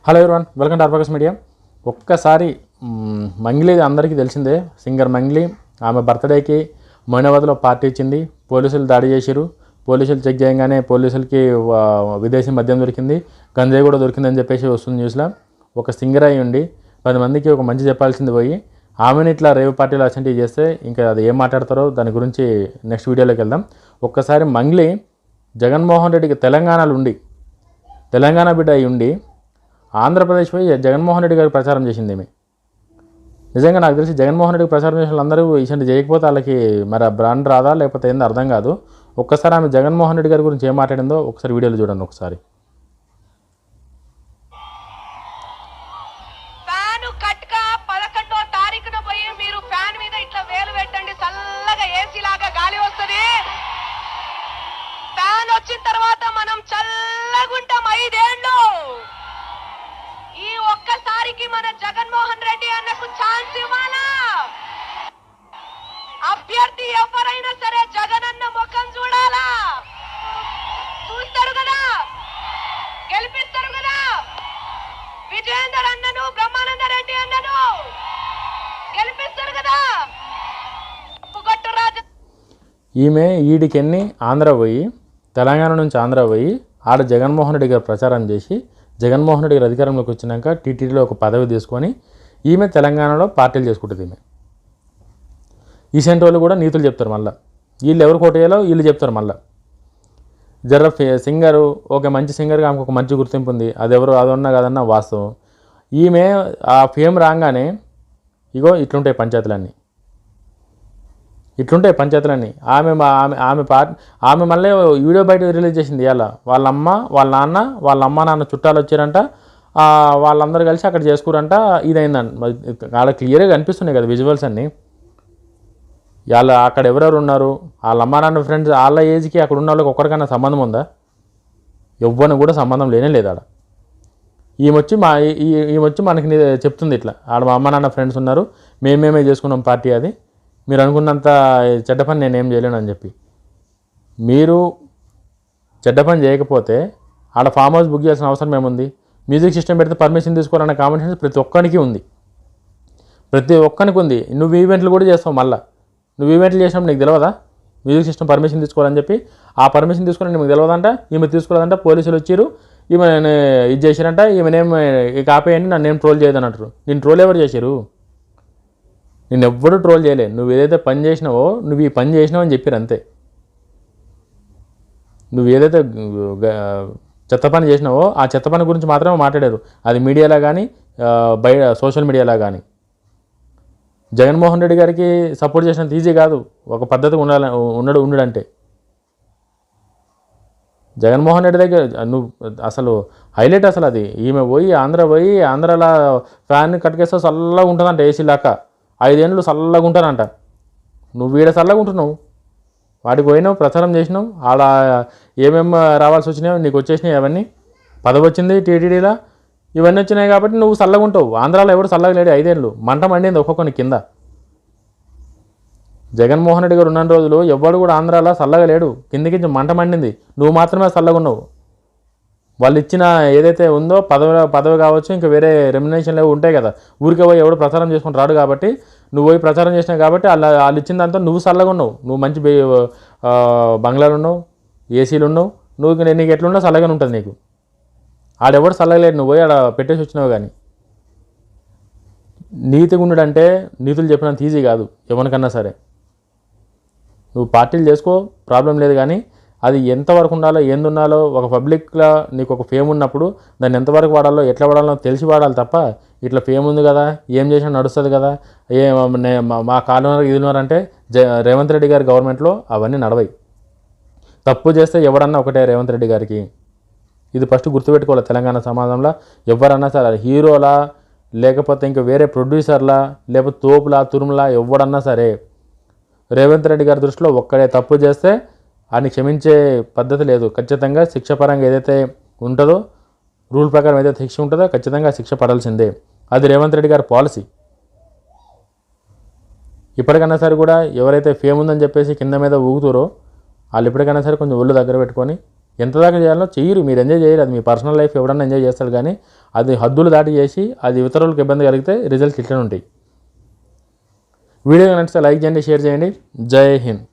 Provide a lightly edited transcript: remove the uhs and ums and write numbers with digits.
Hello everyone, welcome to ఆర్పకస్ media. ఒక్కసారి మంగ్లీ అందరికీ తెలిసిందే, సింగర్ మంగ్లీ. ఆమె బర్త్డేకి మొయినాబాద్లో పార్టీ ఇచ్చింది. పోలీసులు దాడి చేసిరు. పోలీసులు చెక్ చేయగానే పోలీసులకి విదేశీ మద్యం దొరికింది, గంజాయి కూడా దొరికిందని చెప్పేసి వస్తుంది న్యూస్లో. ఒక సింగర్ అయి ఉండి 10 మందికి ఒక మంచి చెప్పాల్సింది పోయి ఆమెను ఇట్లా రేవ్ పార్టీలో అసెంటివ్ చేస్తే ఇంకా అది ఏం మాట్లాడతారో దాని గురించి నెక్స్ట్ వీడియోలోకి వెళ్దాం. ఒక్కసారి మంగ్లీ జగన్మోహన్ రెడ్డికి తెలంగాణ బిడ్డ అయి ఉండి ఆంధ్రప్రదేశ్ పోయి జగన్మోహన్ రెడ్డి గారికి ప్రచారం చేసింది ఏమి. నిజంగా నాకు తెలిసి జగన్మోహన్ రెడ్డికి ప్రచారం చేసిన వాళ్ళందరూ ఇసంటి చేయకపోతే వాళ్ళకి మరి ఆ బ్రాండ్ రాదా లేకపోతే ఏందో అర్థం కాదు. ఒక్కసారి ఆమె జగన్మోహన్ రెడ్డి గారి గురించి ఏం మాట్లాడిందో ఒకసారి వీడియోలో చూడండి. ఒకసారి వచ్చిన తర్వాత మనం చల్లగుంటాం 5 ఏళ్ళు. ఈ ఒక్కసారికి మన జగన్మోహన్ రెడ్డి అన్నకు ఛాన్స్ ఇవ్వాలా? అభ్యర్థి ఎవరైనా సరే జగన్ అన్న ముఖం చూడాలా? చూస్తారు కదా, గెలిపిస్తారు కదా. విజయేందర్ అన్నను, బ్రహ్మానంద రెడ్డి అన్నను గెలిపిస్తారు కదా. పుగట్టు రాజు ఈమె ఈడికెన్ని ఆంధ్ర పోయి, తెలంగాణ నుంచి ఆంధ్ర పోయి ఆడ జగన్మోహన్ రెడ్డి గారు ప్రచారం చేసి జగన్మోహన్ రెడ్డి గారు అధికారంలోకి వచ్చినాక టీటీడీలో ఒక పదవి తీసుకొని ఈమె తెలంగాణలో పార్టీలు చేసుకుంటుంది. ఈమె ఈసెంట్ వాళ్ళు కూడా నీతులు చెప్తారు. మళ్ళీ వీళ్ళు ఎవరు కోటేయాలో వీళ్ళు చెప్తారు. మళ్ళీ సింగరు ఒక మంచి సింగర్గా ఆమెకు ఒక మంచి గుర్తింపు ఉంది. అది ఎవరు అదన్నా కాదన్నా వాస్తవం. ఈమె ఆ ఫేమ్ రాగానే ఇగో ఇట్లుంటాయి పంచాయతీలన్నీ. ఆమె మళ్ళీ వీడియో బయట రిలీజ్ చేసింది. ఇవాళ వాళ్ళ అమ్మ వాళ్ళ నాన్న చుట్టాలు వచ్చారంట, వాళ్ళందరూ కలిసి అక్కడ చేసుకురంట. ఇదైందండి. వాళ్ళ క్లియర్గా కనిపిస్తున్నాయి కదా విజువల్స్ అన్నీ. వాళ్ళ అక్కడ ఎవరెవరు ఉన్నారు, వాళ్ళ అమ్మ నాన్న ఫ్రెండ్స్, వాళ్ళ ఏజ్కి అక్కడ ఉన్న వాళ్ళకి ఒక్కడికన్నా సంబంధం ఉందా? ఎవ్వరిని కూడా సంబంధం లేనే లేదు ఆడ. ఈమె వచ్చి మనకి చెప్తుంది ఇట్లా, ఆడ మా అమ్మ నాన్న ఫ్రెండ్స్ ఉన్నారు, మేమేమే చేసుకున్నాం పార్టీ, అది మీరు అనుకున్నంత చెడ్డ పని నేనేం చేయలేను అని చెప్పి. మీరు చెడ్డ పని చేయకపోతే ఆడ ఫామ్ హౌస్ బుక్ చేయాల్సిన అవసరం ఏముంది? మ్యూజిక్ సిస్టమ్ పెడితే పర్మిషన్ తీసుకోవాలన్న కామన్ సెన్స్ ప్రతి ఒక్కరికి ఉంది. నువ్వు ఈవెంట్లు కూడా చేస్తావు. మళ్ళీ నువ్వు ఈవెంట్లు చేసినప్పుడు నీకు తెలియదా మ్యూజిక్ సిస్టమ్ పర్మిషన్ తీసుకోవాలని చెప్పి? ఆ పర్మిషన్ తీసుకోవాలని నీకు తెలియదంట. ఈమె తీసుకోలేదంట. పోలీసులు వచ్చారు, ఈమె ఇది చేశారంట. ఈమెనేం ఇక ఆపేయండి, నన్ను ట్రోల్ చేయదని అంటారు. నేను ట్రోల్ ఎవరు చేశారు? నేను ఎవ్వరూ ట్రోల్ చేయలే. నువ్వు ఏదైతే పని చేసినావో నువ్వు ఈ పని చేసినావు అని చెప్పారు అంతే. నువ్వు ఏదైతే చెత్త పని చేసినావో ఆ చెత్త పని గురించి మాత్రమే మాట్లాడారు. అది మీడియాలో కానీ బయట సోషల్ మీడియాలో కానీ. జగన్మోహన్ రెడ్డి గారికి సపోర్ట్ చేసినంత ఈజీ కాదు ఒక పద్ధతి ఉండడంటే. జగన్మోహన్ రెడ్డి దగ్గర నువ్వు అసలు హైలైట్ అసలు అది. ఈమె పోయి ఆంధ్రలో ఫ్యాన్ కట్టుకేస్తే చల్లగా ఉంటుందంట, ఏసీ లాక. 5 ఏళ్ళు చల్లగా ఉంటానంట. నువ్వు వీడ చల్లగా ఉంటున్నావు, వాడికి పోయినావు, ప్రచారం చేసినావు, ఆడ ఏమేమి రావాల్సి వచ్చినాయో నీకు వచ్చేసినాయి. అవన్నీ పదవి వచ్చింది టీటీడీలో, ఇవన్నీ వచ్చినాయి కాబట్టి నువ్వు చల్లగా ఉంటావు. ఆంధ్రాలో ఎవరు చల్లగా లేడు. 5 ఏళ్ళు మంట మండింది ఒక్కొక్కని కింద. జగన్మోహన్ రెడ్డి గారు ఉన్న రోజులు ఎవ్వడు కూడా ఆంధ్రాలో చల్లగా లేడు. కిందకి మంట మండింది. నువ్వు మాత్రమే చల్లగా ఉన్నావు. వాళ్ళు ఇచ్చిన ఏదైతే ఉందో పదవి కావచ్చు, ఇంకా వేరే రెమ్యునరేషన్లు ఉంటాయి కదా, ఊరికే పోయి ఎవడు ప్రచారం చేసుకుని రాడు కాబట్టి నువ్వు పోయి ప్రచారం చేసినావు కాబట్టి వాళ్ళు ఇచ్చిన దాంతో నువ్వు చల్లగా ఉన్నావు. నువ్వు మంచి బంగ్లాలు ఉన్నావు, ఏసీలు ఉన్నావు, నీకు ఎట్లున్నా చల్లగానే ఉంటుంది నీకు. ఆడెవడు చల్లగలేడు, నువ్వు పోయి ఆడ పెట్టేసి వచ్చినావు. కానీ నీతిగా ఉండడంటే నీతులు చెప్పినంత ఈజీ కాదు ఎవరికన్నా సరే. నువ్వు పార్టీలు చేసుకో, ప్రాబ్లం లేదు. కానీ అది ఎంతవరకు ఉండాలో, ఏంది ఉండాలో, ఒక పబ్లిక్లో నీకు ఒక ఫేమ్ ఉన్నప్పుడు దాన్ని ఎంతవరకు వాడాలో, ఎట్లా వాడాలో తెలిసి వాడాలి తప్ప ఇట్లా ఫేమ్ ఉంది కదా, ఏం చేసినా నడుస్తుంది కదా, మా కాలంలో ఇది ఉన్నారంటే రేవంత్ రెడ్డి గారి గవర్నమెంట్లో అవన్నీ నడవయి. తప్పు చేస్తే ఎవడన్నా ఒకటే రేవంత్ రెడ్డి గారికి. ఇది ఫస్ట్ గుర్తుపెట్టుకోవాలి. తెలంగాణ సమాజంలో ఎవరన్నా సరే, హీరోలా లేకపోతే ఇంకా వేరే ప్రొడ్యూసర్లా లేకపోతే తోపులా తురుములా ఎవడన్నా సరే, రేవంత్ రెడ్డి గారి దృష్టిలో ఒక్కడే తప్పు చేస్తే ఆయన క్షమించే పద్ధతి లేదు. ఖచ్చితంగా శిక్షపరంగా ఏదైతే ఉంటుందో, రూల్ ప్రకారం ఏదైతే శిక్ష ఉంటుందో ఖచ్చితంగా శిక్ష పడాల్సిందే. అది రేవంత్ రెడ్డి గారి పాలసీ. ఇప్పటికన్నా సరే కూడా ఎవరైతే ఫేమ్ ఉందని చెప్పేసి కింద మీద ఊగుతారో వాళ్ళు ఇప్పటికైనా సరే కొంచెం ఒళ్ళు దగ్గర పెట్టుకొని ఎంత దాకా చేయాలో చెయ్యరు, మీరు ఎంజాయ్ చేయరు. అది మీ పర్సనల్ లైఫ్ ఎవడన్నా ఎంజాయ్ చేస్తాడు, కానీ అది హద్దులు దాటి చేసి అది ఇతరులకు ఇబ్బంది కలిగితే రిజల్ట్స్ ఇట్లనే ఉంటాయి. వీడియో నచ్చితే లైక్ చేయండి, షేర్ చేయండి. జై హింద్.